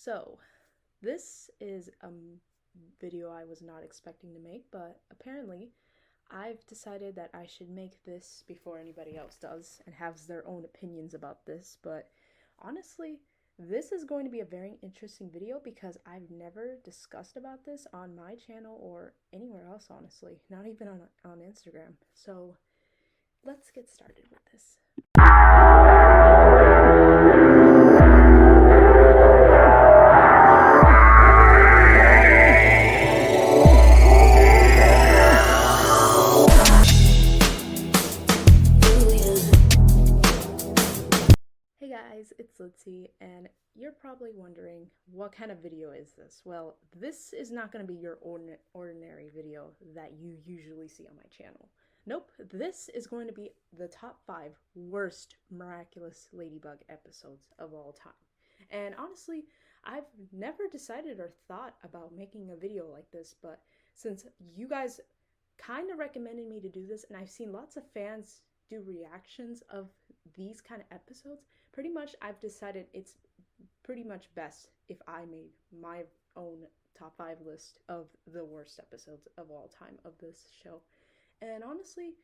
So, this is a video I was not expecting to make, but apparently I've decided that I should make this before anybody else does and has their own opinions about this. But honestly, this is going to be a very interesting video because I've never discussed about this on my channel or anywhere else, honestly, not even on Instagram. So, let's get started with this. Hey guys, it's Litzy, and you're probably wondering what kind of video is this? Well, this is not going to be your ordinary video that you usually see on my channel. Nope, this is going to be the top 5 worst miraculous ladybug episodes of all time. And honestly, I've never decided or thought about making a video like this, but since you guys kind of recommended me to do this, and I've seen lots of fans do reactions of these kind of episodes, pretty much I've decided it's pretty much best if I made my own top 5 list of the worst episodes of all time of this show. And honestly,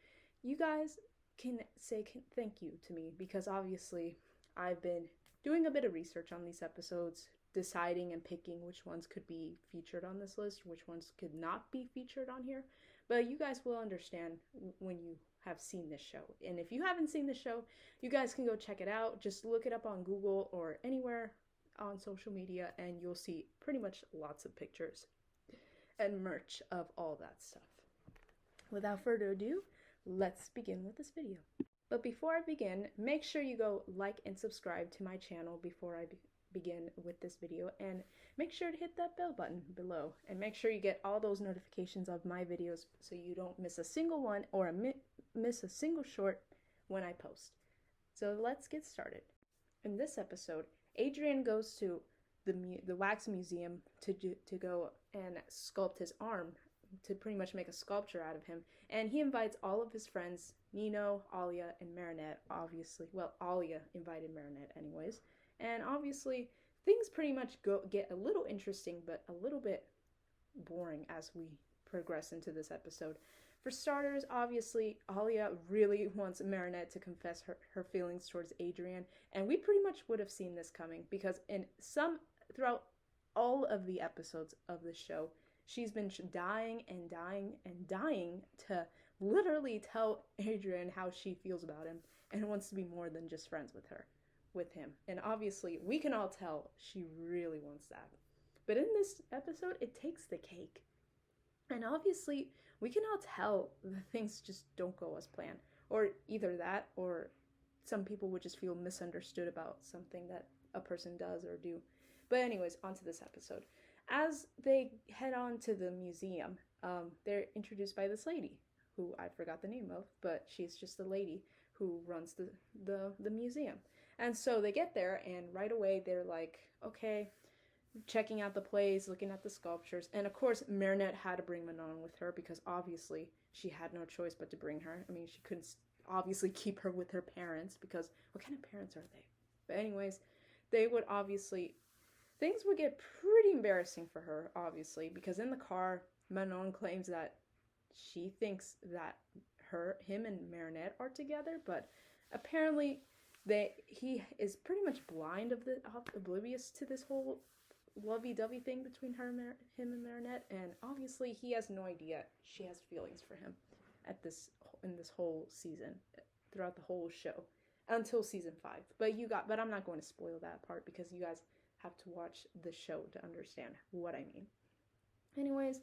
you guys can say thank you to me because obviously I've been doing a bit of research on these episodes, deciding and picking which ones could be featured on this list, which ones could not be featured on here. But you guys will understand when you have seen this show. And if you haven't seen the show, you guys can go check it out. Just look it up on Google or anywhere on social media and you'll see pretty much lots of pictures and merch of all that stuff. Without further ado, let's begin with this video. But before I begin, make sure you go like and subscribe to my channel before I begin with this video, and make sure to hit that bell button below and make sure you get all those notifications of my videos so you don't miss a single one or miss a single short when I post. So let's get started. In this episode, Adrian goes to the wax museum to go and sculpt his arm, to pretty much make a sculpture out of him, and he invites all of his friends, Nino, Alia, and Marinette. Obviously, well, Alia invited Marinette anyways. And obviously, things pretty much get a little interesting, but a little bit boring as we progress into this episode. For starters, obviously, Alia really wants Marinette to confess her feelings towards Adrian, and we pretty much would have seen this coming because throughout all of the episodes of the show, she's been dying and dying and dying to literally tell Adrian how she feels about him and wants to be more than just friends with him. And obviously, we can all tell she really wants that. But in this episode, it takes the cake. And obviously, we can all tell that things just don't go as planned. Or either that, or some people would just feel misunderstood about something that a person does or do. But anyways, on to this episode. As they head on to the museum, they're introduced by this lady, who I forgot the name of, but she's just the lady who runs the museum. And so they get there, and right away they're like, okay, checking out the place, looking at the sculptures. And of course, Marinette had to bring Manon with her because obviously she had no choice but to bring her. I mean, she couldn't obviously keep her with her parents because what kind of parents are they? But anyways, things would get pretty embarrassing for her, obviously, because in the car, Manon claims that she thinks that him and Marinette are together, but apparently he is pretty much oblivious to this whole lovey-dovey thing between him and Marinette, and obviously he has no idea she has feelings for him in this whole season, throughout the whole show, until season 5. But I'm not going to spoil that part because you guys have to watch the show to understand what I mean. Anyways,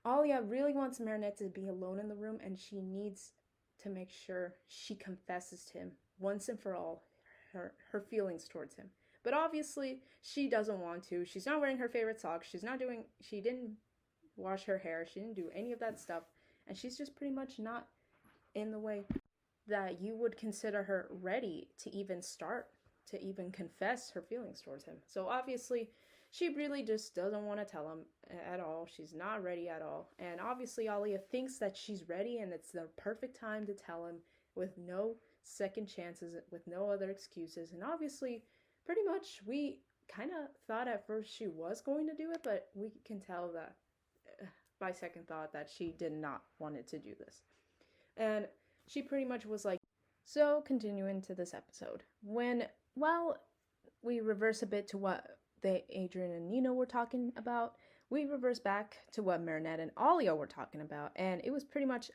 Alia really wants Marinette to be alone in the room, and she needs to make sure she confesses to him once and for all her feelings towards him. But obviously, she doesn't want to. She's not wearing her favorite socks. She didn't wash her hair. She didn't do any of that stuff. And she's just pretty much not in the way that you would consider her ready to even confess her feelings towards him. So obviously, she really just doesn't want to tell him at all. She's not ready at all. And obviously, Alia thinks that she's ready and it's the perfect time to tell him with no second chances, with no other excuses. And obviously, pretty much we kind of thought at first she was going to do it, but we can tell that by second thought that she did not want it to do this. And she pretty much was like, so continuing to this episode, well, we reverse a bit to what Adrian and Nino were talking about, we reverse back to what Marinette and Alia were talking about, and it was pretty much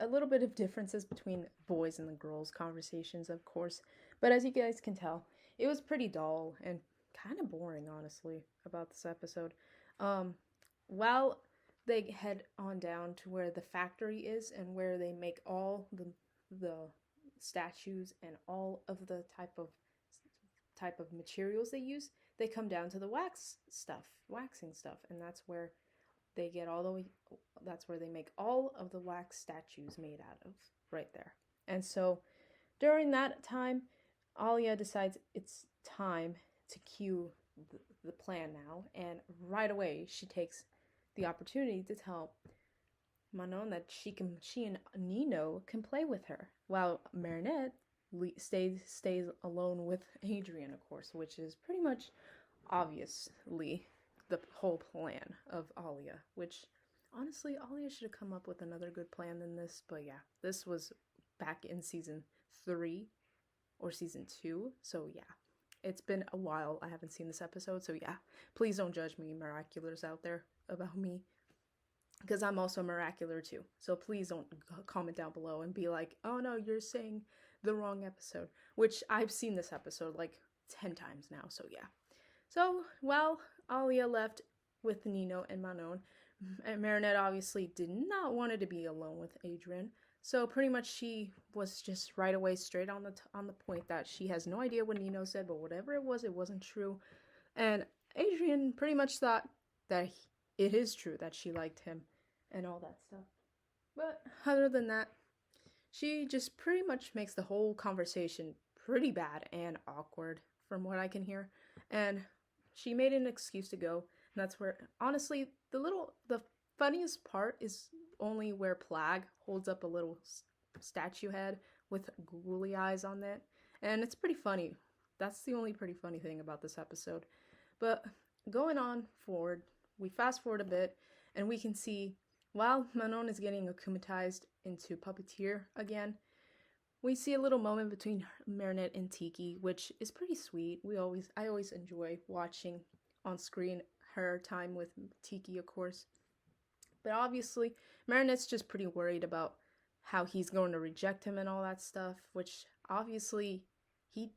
a little bit of differences between boys and the girls' conversations, of course, but as you guys can tell, it was pretty dull and kind of boring, honestly, about this episode. While they head on down to where the factory is and where they make all the statues and all of the type of materials they use, they come down to the waxing stuff, and that's where they make all of the wax statues made out of, right there. And so during that time, Alia decides it's time to cue the plan now, and right away she takes the opportunity to tell Manon that she and Nino can play with her, while Marinette stays alone with Adrian, of course, which is pretty much obviously the whole plan of Alia, which honestly Alia should have come up with another good plan than this, but yeah, this was back in season 3 or season 2, so yeah, it's been a while. I haven't seen this episode, so yeah, please don't judge me, miraculous out there, about me, because I'm also miraculous too, so please don't comment down below and be like, oh no, you're saying the wrong episode, which I've seen this episode like 10 times now, so yeah. So, while Alia left with Nino and Manon, Marinette obviously did not want to be alone with Adrian, so pretty much she was just right away straight on the point that she has no idea what Nino said, but whatever it wasn't true. And Adrian pretty much thought that it is true that she liked him and all that stuff. But other than that, she just pretty much makes the whole conversation pretty bad and awkward from what I can hear. And she made an excuse to go, and that's where, honestly, the funniest part is only where Plag holds up a little statue head with googly eyes on it, and it's pretty funny. That's the only pretty funny thing about this episode. But going on forward, we fast forward a bit, and we can see, while Manon is getting akumatized into puppeteer again, we see a little moment between Marinette and Tiki, which is pretty sweet. I always enjoy watching on screen her time with Tiki, of course. But obviously, Marinette's just pretty worried about how he's going to reject him and all that stuff, which obviously he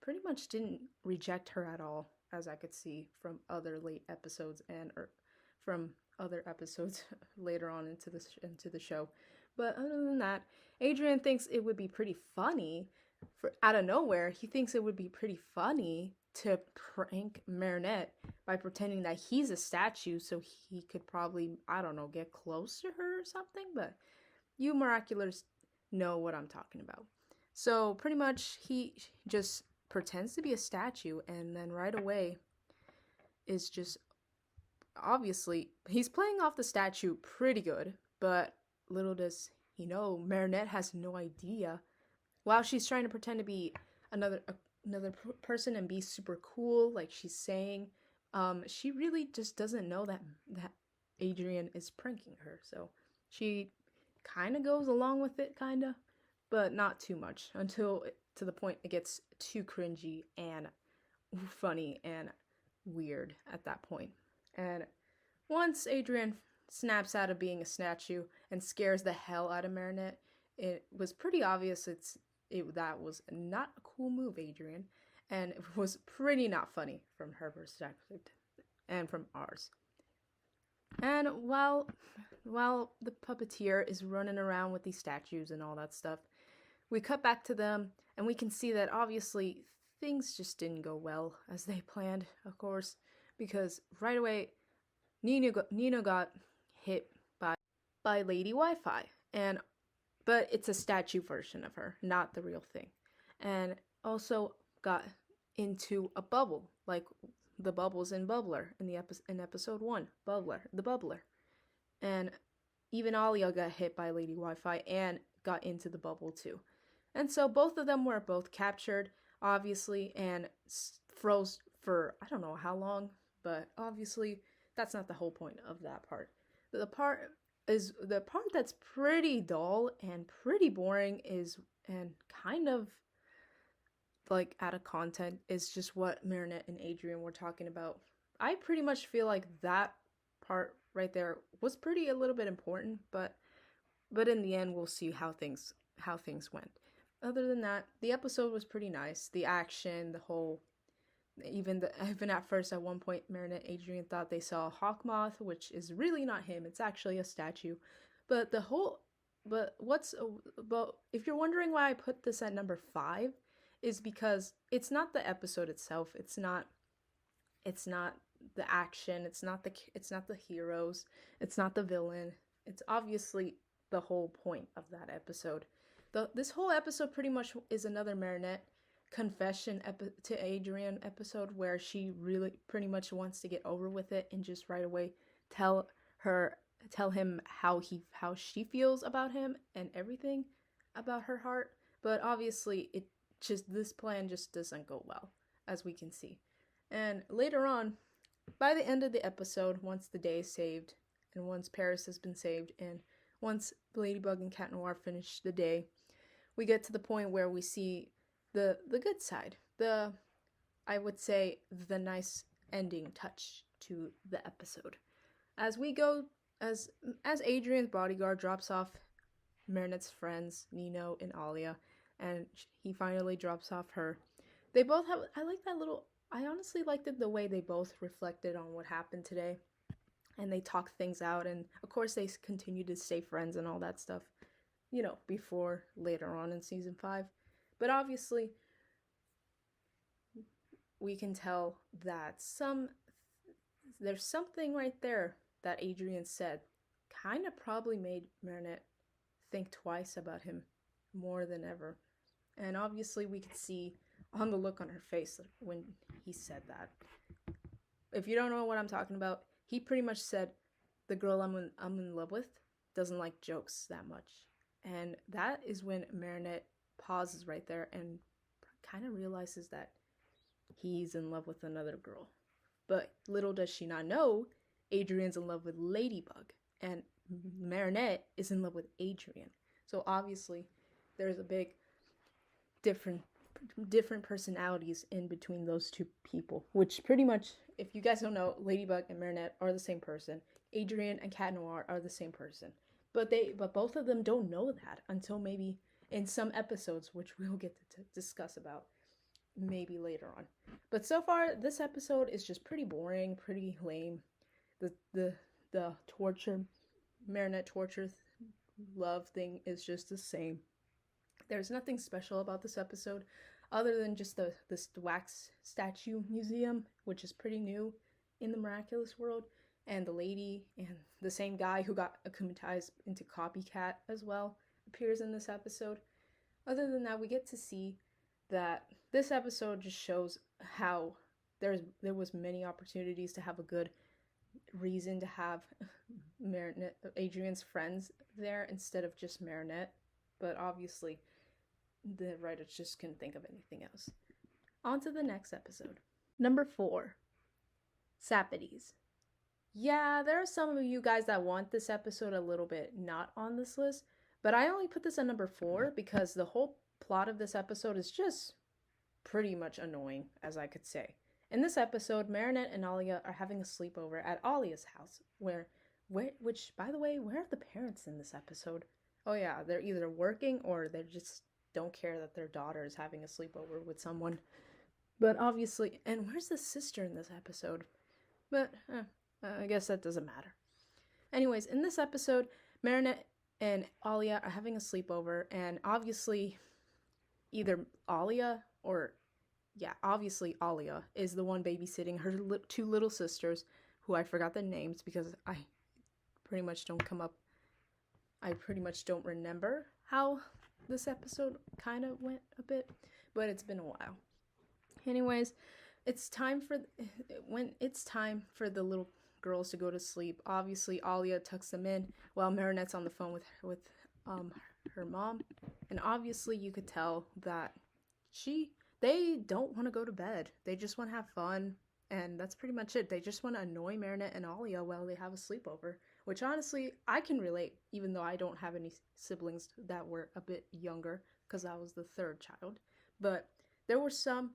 pretty much didn't reject her at all, as I could see from other late episodes from other episodes later on into the show. But other than that, Adrian thinks it would be pretty funny, out of nowhere, he thinks it would be pretty funny to prank Marinette by pretending that he's a statue so he could probably, I don't know, get close to her or something, but you miraculous know what I'm talking about. So pretty much he just pretends to be a statue, and then right away is just, obviously, he's playing off the statue pretty good, but little does he know, Marinette has no idea. While she's trying to pretend to be another person and be super cool, like she's saying, she really just doesn't know that Adrian is pranking her. So she kind of goes along with it, kind of, but not too much, until to the point it gets too cringy and funny and weird at that point. And once Adrian snaps out of being a statue and scares the hell out of Marinette, it was pretty obvious that was not a cool move, Adrian, and it was pretty not funny from her perspective and from ours. And while the puppeteer is running around with these statues and all that stuff, we cut back to them, and we can see that obviously things just didn't go well as they planned, of course, because right away Nino got hit by Lady Wi-Fi, but it's a statue version of her, not the real thing, and also got into a bubble, like the bubbles in Bubbler in episode 1, the Bubbler, and even Alia got hit by Lady Wi-Fi and got into the bubble too, and so both of them were captured, obviously, and for I don't know how long, but obviously that's not the whole point of that part. The part that's pretty dull and pretty boring is and kind of like out of content is just what Marinette and Adrian were talking about. I pretty much feel like that part right there was pretty a little bit important, but in the end we'll see how things went. Other than that, the episode was pretty nice. The action, the whole even at first at one point Marinette and Adrian thought they saw a hawk moth, which is really not him. It's actually a statue. But the whole but if you're wondering why I put this at number 5 is because it's not the episode itself. It's not the action, it's not the heroes, it's not the villain. It's obviously the whole point of that episode. This whole episode pretty much is another Marinette confession to Adrian episode where she really pretty much wants to get over with it and just right away tell him how she feels about him and everything about her heart. But obviously this plan just doesn't go well, as we can see. And later on, by the end of the episode, once the day is saved, and once Paris has been saved, and once Ladybug and Cat Noir finish the day, we get to the point where we see the good side. I would say the nice ending touch to the episode. As Adrian's bodyguard drops off Marinette's friends, Nino and Alia, and he finally drops off her. They both have, I honestly liked it the way they both reflected on what happened today. And they talked things out, and of course they continue to stay friends and all that stuff, before later on in season 5. But obviously, we can tell that there's something right there that Adrian said kind of probably made Marinette think twice about him more than ever. And obviously we could see on the look on her face when he said that. If you don't know what I'm talking about, he pretty much said, the girl I'm in love with doesn't like jokes that much. And that is when Marinette pauses right there and kind of realizes that he's in love with another girl. But little does she not know, Adrian's in love with Ladybug, and Marinette is in love with Adrian. So obviously, there's a big different personalities in between those two people, which pretty much, if you guys don't know, Ladybug and Marinette are the same person. Adrian and Cat Noir are the same person. But both of them don't know that until maybe in some episodes, which we'll get to discuss about maybe later on. But so far, this episode is just pretty boring, pretty lame. The torture, Marinette torture love thing is just the same. There's nothing special about this episode other than just this wax statue museum, which is pretty new in the miraculous world, and the lady and the same guy who got akumatized into copycat as well appears in this episode. Other than that, we get to see that this episode just shows how there was many opportunities to have a good reason to have Marinette, Adrian's friends there instead of just Marinette. But obviously, the writers just couldn't think of anything else. On to the next episode. Number 4. Sapides. Yeah, there are some of you guys that want this episode a little bit not on this list, but I only put this at number 4 because the whole plot of this episode is just pretty much annoying, as I could say. In this episode, Marinette and Alia are having a sleepover at Alia's house, which, by the way, where are the parents in this episode? Oh yeah, they're either working or they just don't care that their daughter is having a sleepover with someone. But obviously, and where's the sister in this episode? But I guess that doesn't matter. Anyways, in this episode, Marinette and Alia are having a sleepover, and obviously, obviously Alia is the one babysitting her two little sisters, who I forgot the names because I pretty much don't remember how this episode kind of went a bit, but it's been a while. Anyways, when it's time for the little girls to go to sleep, obviously Alia tucks them in while Marinette's on the phone with her mom, and obviously you could tell that they don't want to go to bed. They just want to have fun, and that's pretty much it. They just want to annoy Marinette and Alia while they have a sleepover, which honestly, I can relate, even though I don't have any siblings that were a bit younger, because I was the third child. But there were some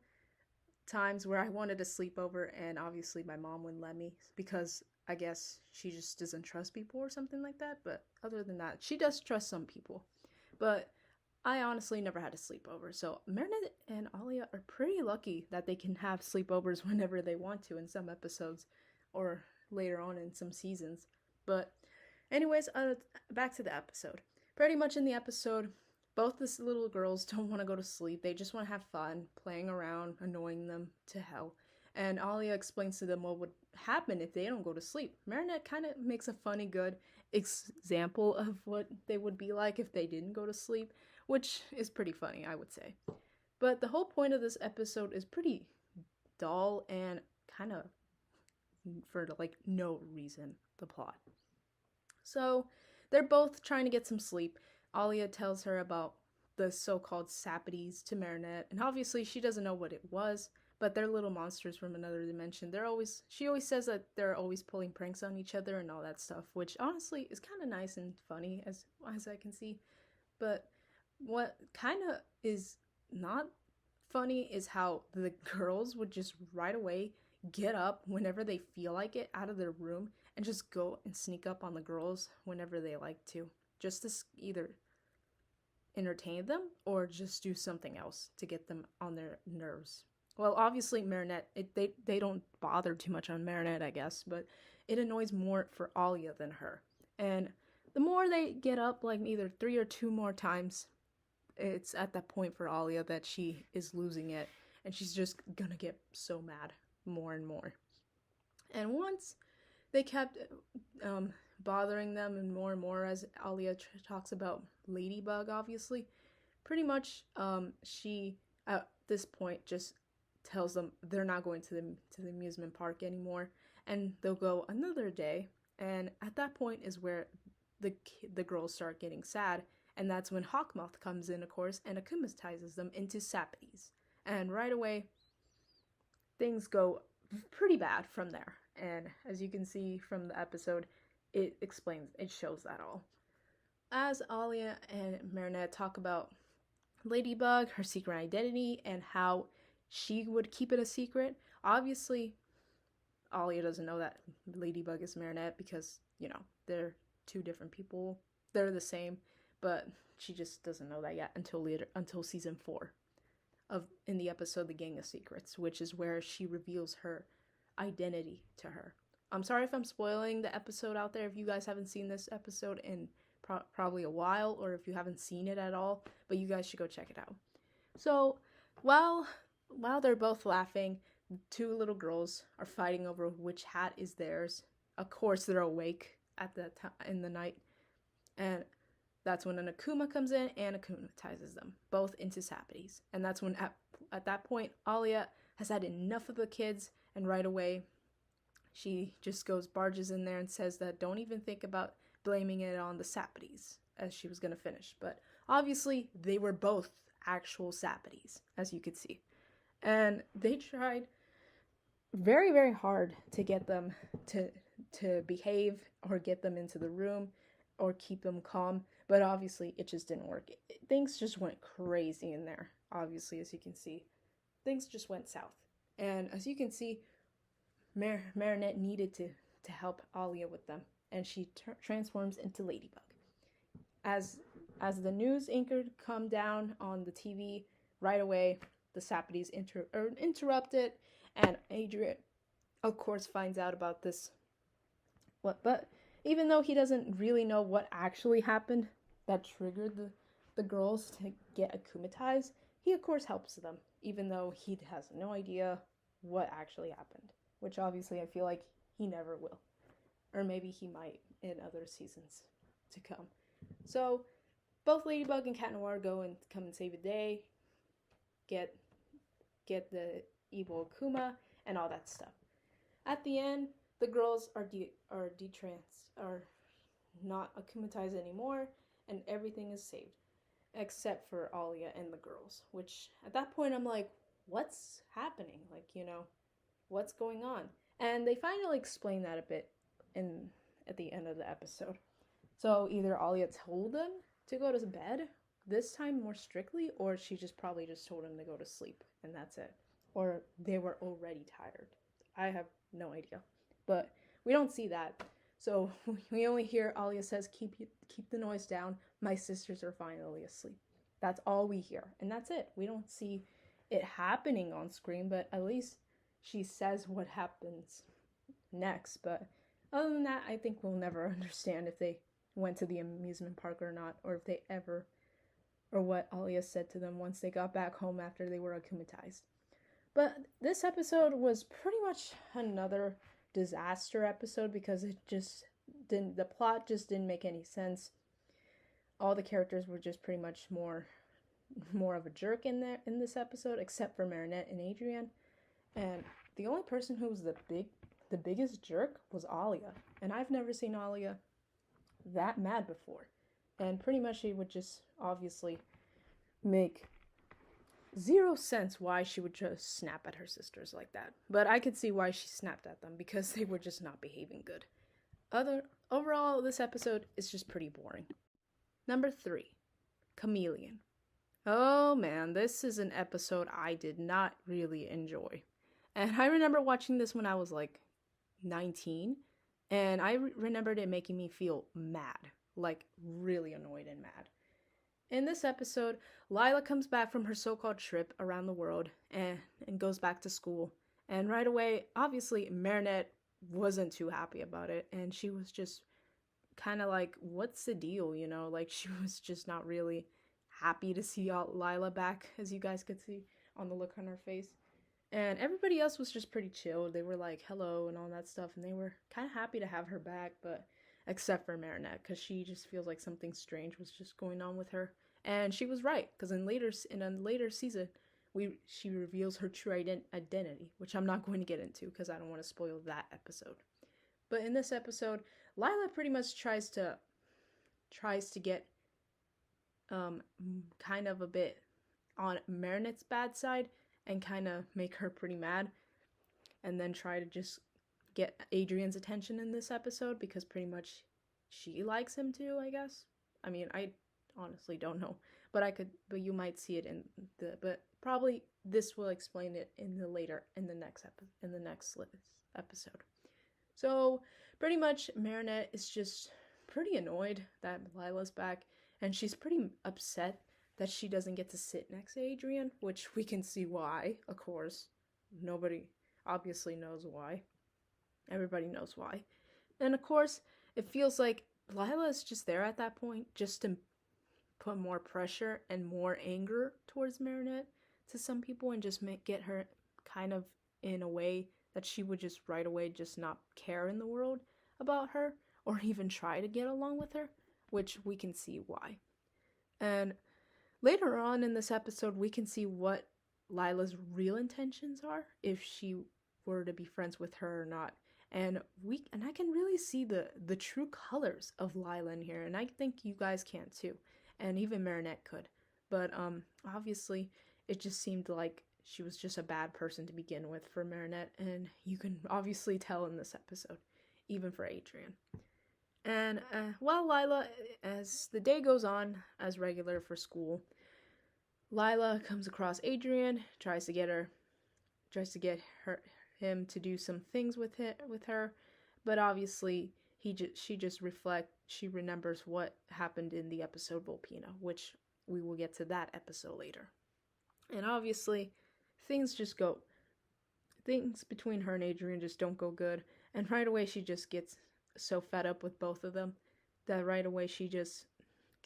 times where I wanted to sleep over, and obviously my mom wouldn't let me because I guess she just doesn't trust people or something like that. But other than that, she does trust some people. But I honestly never had a sleepover, so Marinette and Alia are pretty lucky that they can have sleepovers whenever they want to in some episodes or later on in some seasons. But anyways, back to the episode. Pretty much in the episode, both the little girls don't want to go to sleep. They just want to have fun, playing around, annoying them to hell. And Alia explains to them what would happen if they don't go to sleep. Marinette kind of makes a funny, good example of what they would be like if they didn't go to sleep, which is pretty funny, I would say. But the whole point of this episode is pretty dull and kind of for like no reason, the plot. So they're both trying to get some sleep. Alia tells her about the so-called sappities to Marinette, and obviously she doesn't know what it was, but they're little monsters from another dimension. She always says that they're always pulling pranks on each other and all that stuff, which honestly is kind of nice and funny as I can see. But what kind of is not funny is how the girls would just right away get up whenever they feel like it out of their room and just go and sneak up on the girls whenever they like to, just to either entertain them or just do something else to get them on their nerves. Well, obviously Marinette, they don't bother too much on Marinette, I guess, but it annoys more for Alia than her. And the more they get up, like either 3 or 2 more times, it's at that point for Alia that she is losing it, and she's just gonna get so mad more and more. And once they kept bothering them and more as Alia talks about Ladybug, obviously, pretty much she at this point just tells them they're not going to the amusement park anymore, and they'll go another day. And at that point is where the girls start getting sad, and that's when Hawkmoth comes in, of course, and akumatizes them into sappities. And right away, things go pretty bad from there. And as you can see from the episode, it shows that all. As Alia and Marinette talk about Ladybug, her secret identity, and how she would keep it a secret, obviously Alia doesn't know that Ladybug is Marinette because, they're 2 different people. They're the same, but she just doesn't know that yet until season 4 in the episode The Gang of Secrets, which is where she reveals her identity to her. I'm sorry if I'm spoiling the episode out there if you guys haven't seen this episode in probably a while, or if you haven't seen it at all, but you guys should go check it out. So while they're both laughing, 2 little girls are fighting over which hat is theirs. Of course they're awake at that time in the night, and that's when an Akuma comes in and akumatizes them both into sappities. And that's when at that point Alia has had enough of the kids, and right away she just barges in there and says that don't even think about blaming it on the sappities, as she was going to finish. But obviously they were both actual sappities, as you could see. And they tried very, very hard to get them to behave or get them into the room or keep them calm, but obviously it just didn't work. Things just went crazy in there, obviously, as you can see. Things just went south. And as you can see, Marinette needed to help Alia with them, and she transforms into Ladybug. As the news anchor come down on the TV, right away the sappities interrupted, and Adrian, of course, finds out about this. But even though he doesn't really know what actually happened that triggered the girls to get akumatized, he of course helps them, even though he has no idea what actually happened, which obviously I feel like he never will. Or maybe he might in other seasons to come. So both Ladybug and Cat Noir go and come and save the day, get the evil Akuma and all that stuff. At the end, the girls are not akumatized anymore, and everything is saved, except for Alia and the girls. Which at that point I'm like, what's happening? Like, what's going on? And they finally explain that a bit in at the end of the episode. So either Alia told them to go to bed, this time more strictly, or she just probably just told them to go to sleep and that's it. Or they were already tired. I have no idea. But we don't see that. So we only hear Alia says, keep the noise down. My sisters are finally asleep. That's all we hear. And that's it. We don't see it happening on screen, but at least she says what happens next. But other than that, I think we'll never understand if they went to the amusement park or not, or if they ever, or what Alia said to them once they got back home after they were akumatized. But this episode was pretty much another disaster episode because it just didn't, the plot just didn't make any sense. All the characters were just pretty much more of a jerk in this episode, except for Marinette and Adrian. And the only person who was the biggest jerk was Alia. And I've never seen Alia that mad before. And pretty much she would just obviously make zero sense why she would just snap at her sisters like that. But I could see why she snapped at them, because they were just not behaving good. Overall, this episode is just pretty boring. Number 3, Chameleon. Oh man, this is an episode I did not really enjoy. And I remember watching this when I was like 19, and I remembered it making me feel mad, like really annoyed and mad. In this episode, Lila comes back from her so-called trip around the world and goes back to school. And right away, obviously, Marinette wasn't too happy about it. And she was just kind of like, what's the deal, Like, she was just not really happy to see Lila back, as you guys could see on the look on her face. And everybody else was just pretty chill. They were like, hello, and all that stuff. And they were kind of happy to have her back, but except for Marinette, because she just feels like something strange was just going on with her. And she was right, because in a later season, she reveals her true identity, which I'm not going to get into because I don't want to spoil that episode. But in this episode, Lila pretty much tries to get kind of a bit on Marinette's bad side and kind of make her pretty mad, and then try to just get Adrian's attention in this episode because pretty much she likes him too, I guess. I mean, I honestly don't know, but you might see it but probably this will explain it in the next episode. So pretty much Marinette is just pretty annoyed that Lila's back, and she's pretty upset that she doesn't get to sit next to Adrian, which we can see why, of course. Nobody obviously knows why. Everybody knows why. And of course, it feels like Lila is just there at that point just to put more pressure and more anger towards Marinette to some people, and just get her kind of in a way that she would just right away just not care in the world about her or even try to get along with her, which we can see why. And later on in this episode, we can see what Lila's real intentions are, if she were to be friends with her or not. And I can really see the true colors of Lila in here, and I think you guys can too, and even Marinette could. But obviously, it just seemed like she was just a bad person to begin with for Marinette, and you can obviously tell in this episode, even for Adrian. And while Lila, as the day goes on, as regular for school, Lila comes across Adrian, tries to get him to do some things with her, but obviously she remembers what happened in the episode Volpino, which we will get to that episode later. And obviously, things between her and Adrian just don't go good, and right away she just gets so fed up with both of them that right away she just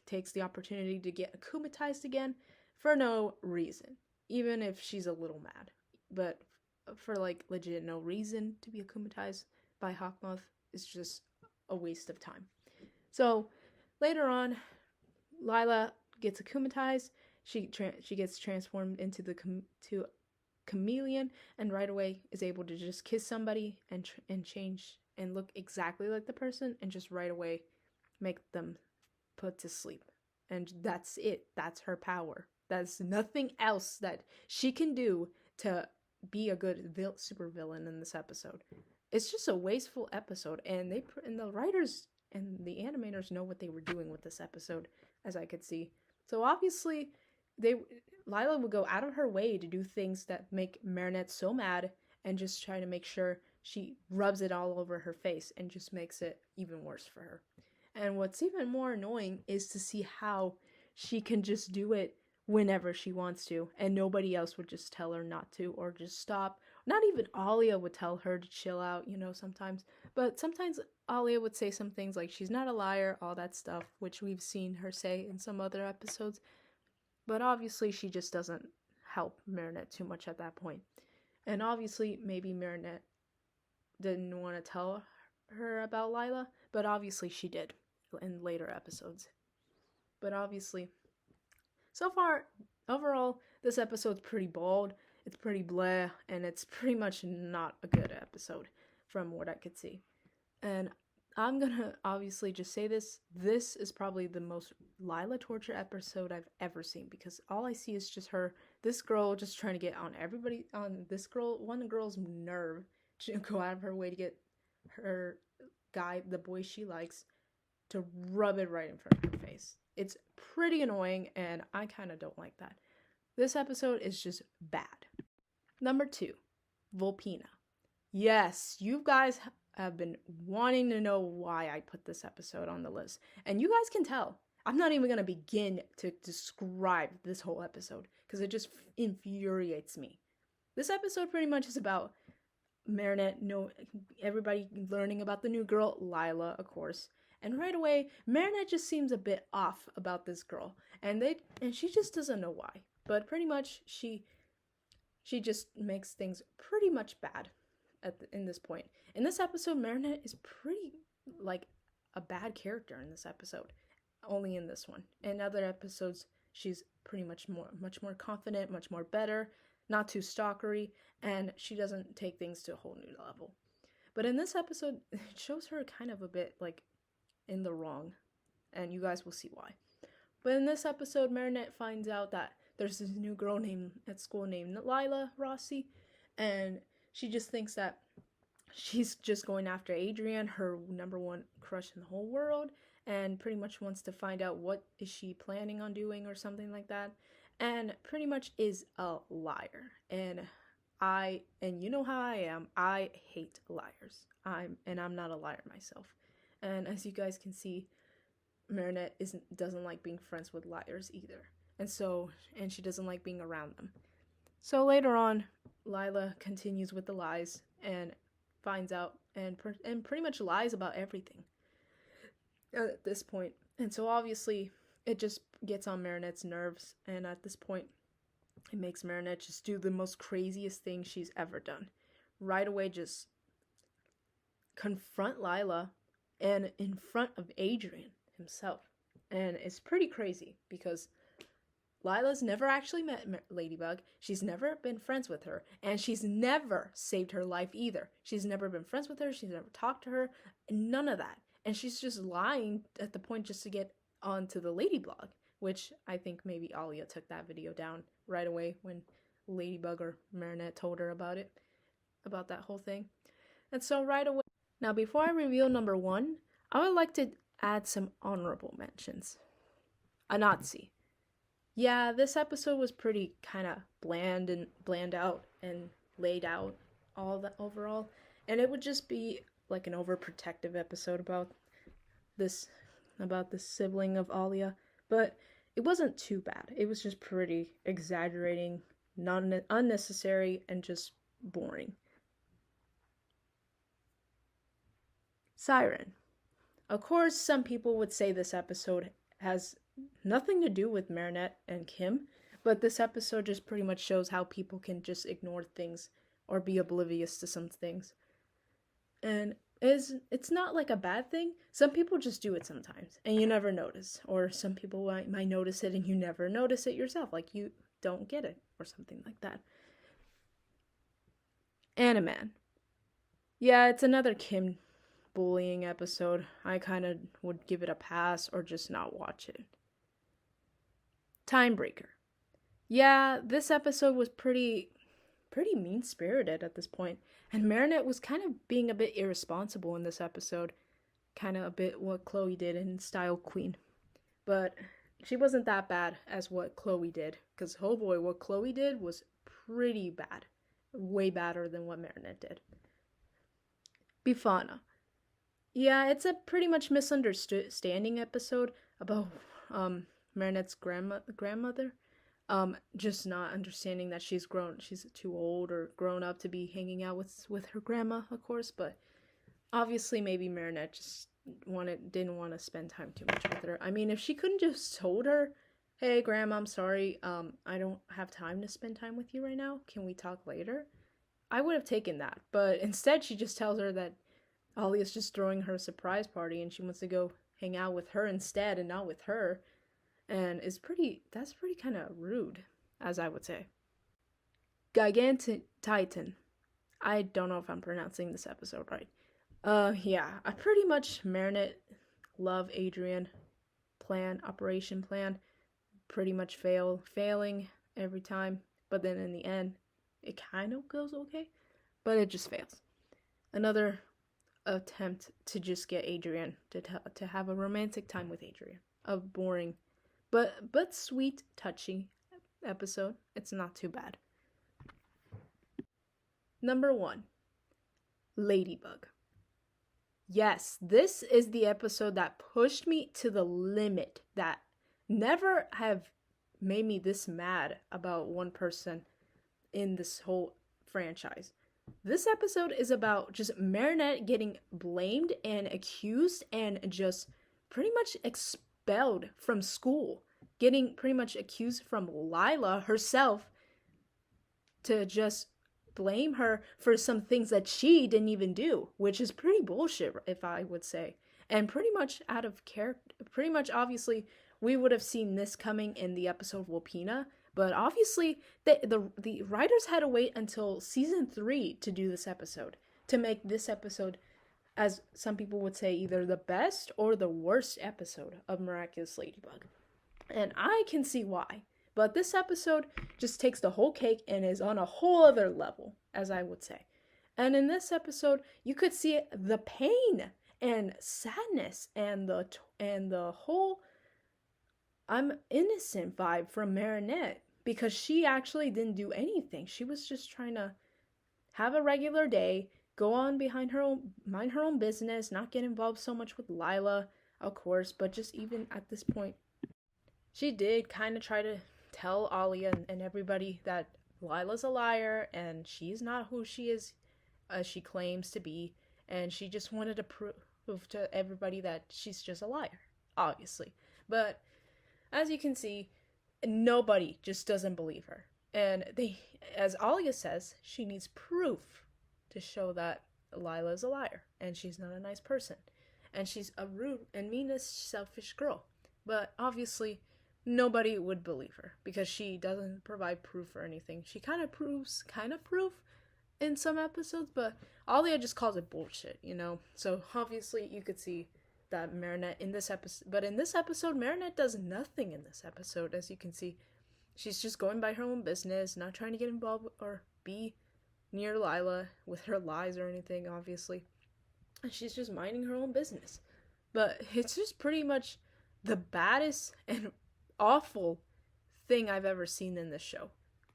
takes the opportunity to get akumatized again for no reason, even if she's a little mad. But for like legit no reason to be akumatized by Hawkmoth is just a waste of time. So later on, Lila gets akumatized. She gets transformed into to chameleon, and right away is able to just kiss somebody and change and look exactly like the person, and just right away make them put to sleep. And that's it. That's her power. That's nothing else that she can do to be a good super villain in this episode. It's just a wasteful episode, and the writers and the animators know what they were doing with this episode, as I could see. So obviously, Lila would go out of her way to do things that make Marinette so mad, and just try to make sure she rubs it all over her face and just makes it even worse for her. And what's even more annoying is to see how she can just do it whenever she wants to, and nobody else would just tell her not to or just stop. Not even Alia would tell her to chill out, sometimes. But sometimes Alia would say some things like she's not a liar, all that stuff, which we've seen her say in some other episodes. But obviously she just doesn't help Marinette too much at that point. And obviously maybe Marinette didn't want to tell her about Lila, but obviously she did in later episodes. But obviously, so far, overall, this episode's pretty bald, it's pretty blah, and it's pretty much not a good episode from what I could see. And I'm gonna obviously just say this is probably the most Lila torture episode I've ever seen, because all I see is just this girl just trying to get on one girl's nerve, to go out of her way to get her guy, the boy she likes, to rub it right in front of her face. It's pretty annoying, and I kind of don't like that. This episode is just bad. Number 2, Volpina. Yes, you guys have been wanting to know why I put this episode on the list, and you guys can tell. I'm not even going to begin to describe this whole episode, because it just infuriates me. This episode pretty much is about Marinette, everybody learning about the new girl, Lila, of course. And right away, Marinette just seems a bit off about this girl, and she just doesn't know why. But pretty much, she just makes things pretty much bad in this point. In this episode, Marinette is pretty like a bad character in this episode, only in this one. In other episodes, she's pretty much much more confident, much more better, not too stalkery, and she doesn't take things to a whole new level. But in this episode, it shows her kind of a bit like in the wrong, and you guys will see why. But in this episode, Marinette finds out that there's this new girl at school named Lila Rossi, and she just thinks that she's just going after Adrian, her number one crush in the whole world, and pretty much wants to find out what is she planning on doing or something like that, and pretty much is a liar. And you know how I am, I hate liars. I'm not a liar myself. And as you guys can see, Marinette doesn't like being friends with liars either. And she doesn't like being around them. So later on, Lila continues with the lies and finds out and pretty much lies about everything at this point. And so obviously, it just gets on Marinette's nerves. And at this point, it makes Marinette just do the most craziest thing she's ever done. Right away, just confront Lila and in front of Adrian himself. And it's pretty crazy because Lila's never actually met Ladybug. She's never been friends with her. And she's never saved her life either. She's never been friends with her. She's never talked to her. None of that. And she's just lying at the point just to get onto the Ladybug, which I think maybe Alia took that video down right away when Ladybug or Marinette told her about it, about that whole thing. And so right away. Now, before I reveal number 1, I would like to add some honorable mentions. Anatsi. Yeah, this episode was pretty kind of bland out and laid out all that overall. And it would just be like an overprotective episode about this sibling of Alia. But it wasn't too bad. It was just pretty exaggerating, unnecessary, and just boring. Siren. Of course, some people would say this episode has nothing to do with Marinette and Kim, but this episode just pretty much shows how people can just ignore things or be oblivious to some things. And it's not like a bad thing. Some people just do it sometimes, and you never notice. Or some people might notice it and you never notice it yourself, like you don't get it or something like that. Animan. Yeah, it's another Kim bullying episode. I kind of would give it a pass or just not watch it. Timebreaker. Yeah, this episode was pretty pretty mean-spirited at this point. And Marinette was kind of being a bit irresponsible in this episode. Kind of a bit what Chloe did in Style Queen. But she wasn't that bad as what Chloe did. Because, oh boy, what Chloe did was pretty bad. Way badder than what Marinette did. Bifana. Yeah, it's a pretty much misunderstanding episode about Marinette's grandmother. Just not understanding that she's too old or grown up to be hanging out with her grandma, of course, but obviously maybe Marinette just didn't want to spend time too much with her. I mean, if she couldn't just told her, "Hey, grandma, I'm sorry, I don't have time to spend time with you right now. Can we talk later?" I would have taken that, but instead she just tells her that Ollie is just throwing her a surprise party and she wants to go hang out with her instead and not with her. And that's pretty kind of rude, as I would say. Titan. I don't know if I'm pronouncing this episode right. Yeah, I pretty much Marinette love Adrian operation plan. Pretty much failing every time. But then in the end, it kind of goes okay. But it just fails. Another attempt to just get Adrian to have a romantic time with Adrian. A boring but sweet, touching episode. It's not too bad. Number 1, Ladybug. Yes, this is the episode that pushed me to the limit, that never have made me this mad about one person in this whole franchise. This episode is about just Marinette getting blamed and accused and just pretty much expelled from school, getting pretty much accused from Lila herself to just blame her for some things that she didn't even do, which is pretty bullshit, if I would say, and pretty much out of character. Pretty much, obviously, we would have seen this coming in the episode Wapina, but obviously the writers had to wait until season 3 to do this episode, to make this episode, as some people would say, either the best or the worst episode of Miraculous Ladybug. And I can see why. But this episode just takes the whole cake and is on a whole other level, as I would say. And in this episode, you could see the pain and sadness and the whole I'm innocent vibe from Marinette, because she actually didn't do anything. She was just trying to have a regular day, go on mind her own business, not get involved so much with Lila, of course, but just even at this point, she did kind of try to tell Alia and everybody that Lila's a liar and she's not who she is, she claims to be, and she just wanted to prove to everybody that she's just a liar, obviously. But as you can see, nobody just doesn't believe her. And as Alia says, she needs proof to show that Lila is a liar and she's not a nice person. And she's a rude and mean, selfish girl. But obviously, nobody would believe her because she doesn't provide proof or anything. She kind of proves proof in some episodes, but Alia just calls it bullshit, you know? So obviously, you could see that Marinette in this episode, but in this episode, Marinette does nothing in this episode, as you can see. She's just going by her own business, not trying to get involved or be near Lila with her lies or anything, obviously. And she's just minding her own business. But it's just pretty much the baddest and awful thing I've ever seen in this show.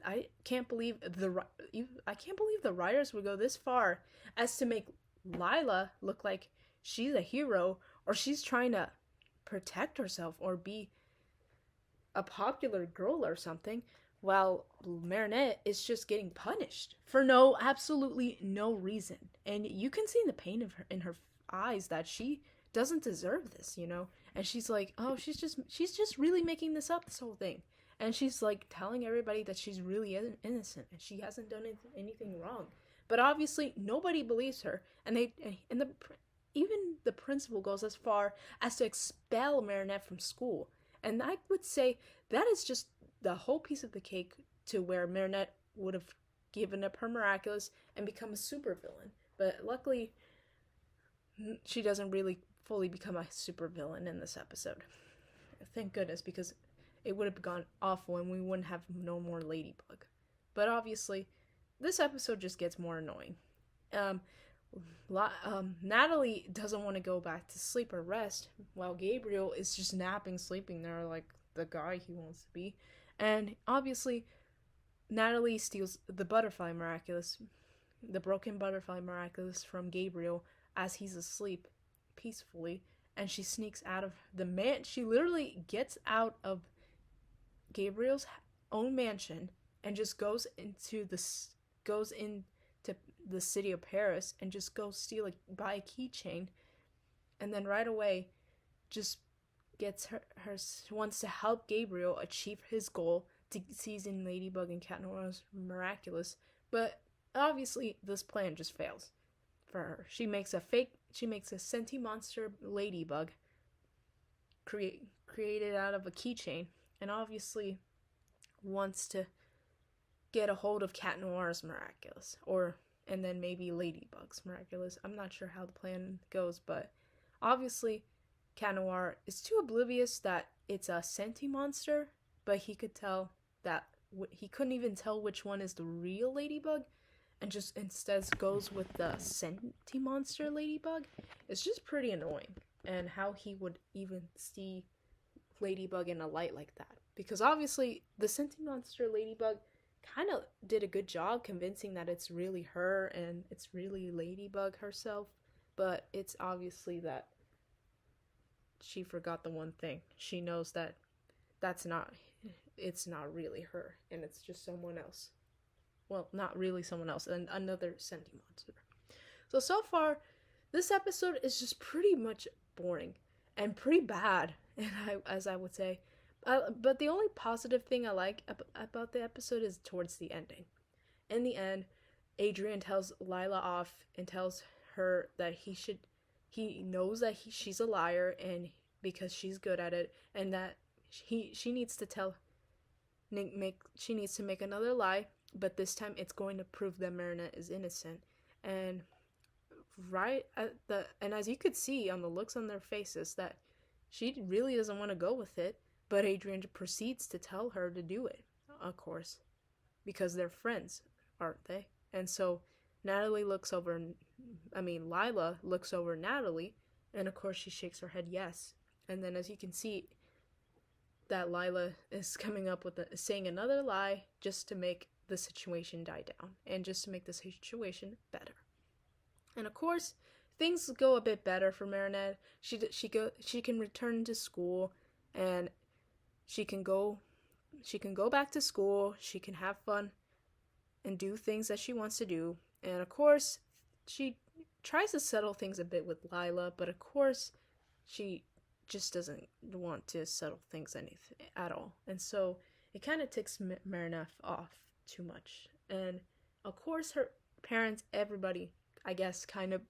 I can't believe the writers would go this far as to make Lila look like she's a hero, or she's trying to protect herself or be a popular girl or something, while Marinette is just getting punished for absolutely no reason. And you can see the pain in her eyes that she doesn't deserve this, you know? And she's like, oh, she's just really making this up, this whole thing. And she's like telling everybody that she's really innocent and she hasn't done anything wrong. But obviously nobody believes her, and even the principal goes as far as to expel Marinette from school. And I would say that is just the whole piece of the cake to where Marinette would have given up her miraculous and become a supervillain. But luckily, she doesn't really fully become a supervillain in this episode. Thank goodness, because it would have gone awful and we wouldn't have no more Ladybug. But obviously, this episode just gets more annoying. Um, Natalie doesn't want to go back to sleep or rest, while Gabriel is just napping, sleeping there like the guy he wants to be. And obviously, Natalie steals the butterfly miraculous, the broken butterfly miraculous from Gabriel as he's asleep peacefully, and she sneaks out of the man. She literally gets out of Gabriel's own mansion and just goes into the city of Paris and just goes buy a keychain, and then right away just gets her wants to help Gabriel achieve his goal to season Ladybug and Cat Noir's miraculous, but obviously this plan just fails for her. She makes a senti monster Ladybug created out of a keychain, and obviously wants to get a hold of Cat Noir's miraculous, and then maybe Ladybug's miraculous. I'm not sure how the plan goes, but obviously Cat Noir is too oblivious that it's a senti monster, but he couldn't even tell which one is the real Ladybug, and just instead goes with the senti monster Ladybug. It's just pretty annoying, and how he would even see Ladybug in a light like that, because obviously the senti monster Ladybug kind of did a good job convincing that it's really her and it's really Ladybug herself, but it's obviously that she forgot the one thing. She knows that it's not really her, and it's just someone else. Well, not really someone else, and another senti monster. So far, this episode is just pretty much boring and pretty bad, as I would say. But the only positive thing I like about the episode is towards the ending. In the end, Adrien tells Lila off and tells her that he knows that she's a liar, and because she's good at it, and that she needs to make another lie, but this time it's going to prove that Marinette is innocent. And and as you could see on the looks on their faces, that she really doesn't want to go with it, but Adrien proceeds to tell her to do it, of course, because they're friends, aren't they? And so Lila looks over Natalie, and of course she shakes her head yes. And then as you can see, that Lila is coming up with saying another lie just to make the situation die down and just to make the situation better. And of course, things go a bit better for Marinette. She can return to school, and she can go back to school. She can have fun and do things that she wants to do. And of course, she tries to settle things a bit with Lila, but of course, she just doesn't want to settle things at all. And so it kind of ticks Marinette off too much. And of course, her parents, everybody, I guess, kind of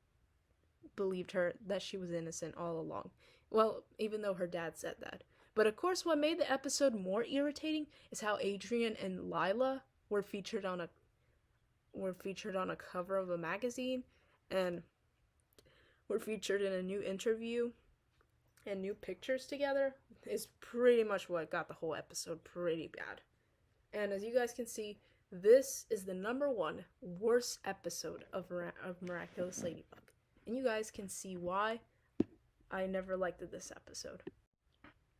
believed her that she was innocent all along. Well, even though her dad said that. But of course, what made the episode more irritating is how Adrien and Lila were featured on a cover of a magazine, and were featured in a new interview and new pictures together. Is pretty much what got the whole episode pretty bad. And as you guys can see, this is the #1 worst episode of Miraculous Ladybug. And you guys can see why I never liked this episode.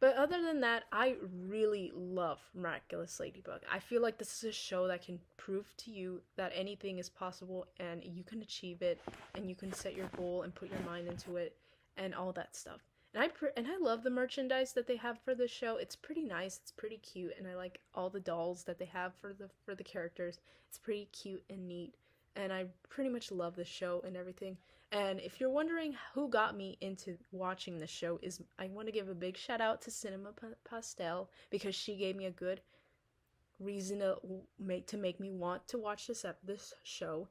But other than that, I really love Miraculous Ladybug. I feel like this is a show that can prove to you that anything is possible and you can achieve it, and you can set your goal and put your mind into it and all that stuff. And I love the merchandise that they have for this show. It's pretty nice, it's pretty cute, and I like all the dolls that they have for the characters. It's pretty cute and neat, and I pretty much love the show and everything. And if you're wondering who got me into watching the show, I want to give a big shout out to Cinema Pastel, because she gave me a good reason to make me want to watch this show.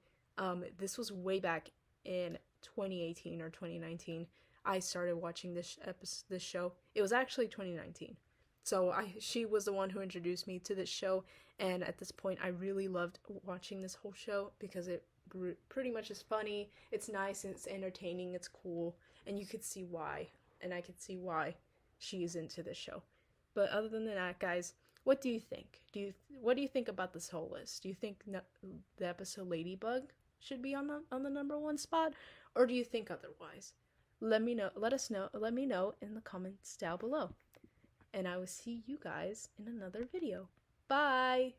This was way back in 2018 or 2019. I started watching this show. It was actually 2019. So she was the one who introduced me to this show, and at this point I really loved watching this whole show because it pretty much is funny, it's nice, it's entertaining, it's cool, and you could see why, and I could see why she is into this show. But other than that, guys, What do you think? What do you think about this whole list? Do you think the episode Ladybug should be on the number one spot, or do you think otherwise? Let me know. Let me know in the comments down below. And I will see you guys in another video. Bye!